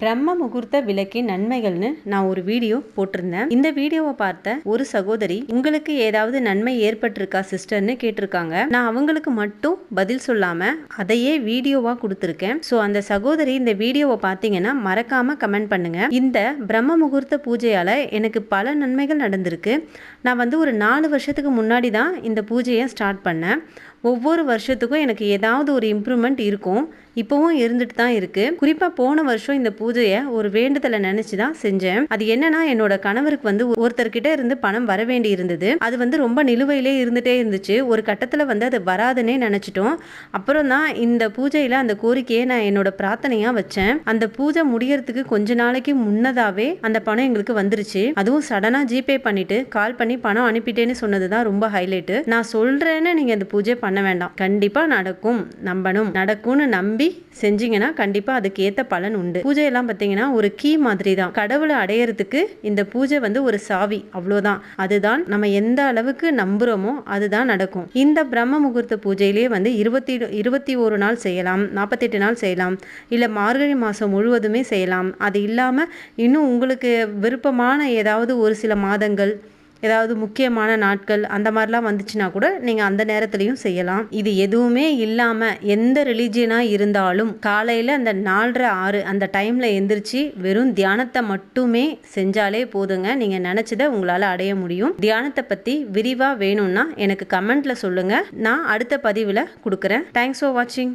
பிரம்ம முகூர்த்த விளக்கின் நன்மைகள்னு நான் ஒரு வீடியோ போட்டிருந்தேன். இந்த வீடியோவை பார்த்த ஒரு சகோதரி, உங்களுக்கு ஏதாவது நன்மை ஏற்பட்டிருக்கா சிஸ்டர்னு கேட்டிருக்காங்க. நான் அவங்களுக்கு மட்டும் பதில் சொல்லாம அதையே வீடியோவா கொடுத்துருக்கேன். ஸோ அந்த சகோதரி இந்த வீடியோவை பார்த்தீங்கன்னா மறக்காம கமெண்ட் பண்ணுங்க. இந்த பிரம்ம முகூர்த்த பூஜையால எனக்கு பல நன்மைகள் நடந்திருக்கு. நான் ஒரு 4 வருஷத்துக்கு முன்னாடி தான் இந்த பூஜையை ஸ்டார்ட் பண்ணேன். ஒவ்வொரு வருஷத்துக்கும் எனக்கு ஏதாவது ஒரு இம்ப்ரூவ்மெண்ட் இருக்கும். இப்போவும் இருந்துட்டு தான் இருக்கு. குறிப்பாக போன வருஷம் இந்த பூஜையை ஒரு வேண்டுதலை நினைச்சு தான் செஞ்சேன். அது என்னன்னா, என்னோட கணவருக்கு ஒருத்தர்கிட்ட இருந்து பணம் வர வேண்டி இருந்தது. அது ரொம்ப நிலுவையிலே இருந்துட்டே இருந்துச்சு. ஒரு கட்டத்தில் அது வராதுன்னே நினைச்சிட்டோம். அப்புறம் தான் இந்த பூஜையில் அந்த கோரிக்கையை நான் என்னோட பிரார்த்தனையா வச்சேன். அந்த பூஜை முடியறதுக்கு கொஞ்ச நாளைக்கு முன்னதாவே அந்த பணம் எங்களுக்கு வந்துருச்சு. அதுவும் சடனா ஜிபே பண்ணிட்டு கால் பண்ணி பணம் அனுப்பிட்டேன்னு சொன்னது தான் ரொம்ப ஹைலைட்டு. நான் சொல்றேன்னு நீங்க இந்த பூஜை பண்ண வேண்டாம். கண்டிப்பா நடக்கும், நம்பணும். நடக்கும்னு நம்பி செஞ்சீங்கன்னா கண்டிப்பா அதுக்கு ஏத்த பலன் உண்டு. பூஜையெல்லாம் பார்த்தீங்கன்னா ஒரு கீ மாதிரி தான். கடவுளை அடையறதுக்கு இந்த பூஜை ஒரு சாவி, அவ்வளோதான். அதுதான் நம்ம எந்த அளவுக்கு நம்புறோமோ அதுதான் நடக்கும். இந்த பிரம்ம முகூர்த்த பூஜையிலேயே 21 நாள் செய்யலாம், 48 நாள் செய்யலாம், இல்லை மார்கழி மாதம் முழுவதுமே செய்யலாம். அது இல்லாமல் இன்னும் உங்களுக்கு விருப்பமான ஏதாவது ஒரு சில மாதங்கள், ஏதாவது முக்கியமான நாட்கள் அந்த மாதிரிலாம் வந்துச்சுன்னா கூட நீங்கள் அந்த நேரத்துலையும் செய்யலாம். இது எதுவுமே இல்லாமல் எந்த ரிலீஜியனாக இருந்தாலும் காலையில் அந்த 4:30 6 அந்த டைமில் எந்திரிச்சு வெறும் தியானத்தை மட்டுமே செஞ்சாலே போதுங்க. நீங்கள் நினச்சதை உங்களால் அடைய முடியும். தியானத்தை பற்றி விரிவாக வேணும்னா எனக்கு கமெண்ட்டில் சொல்லுங்கள். நான் அடுத்த பதிவில் கொடுக்குறேன். தேங்க்ஸ் ஃபார் வாட்சிங்.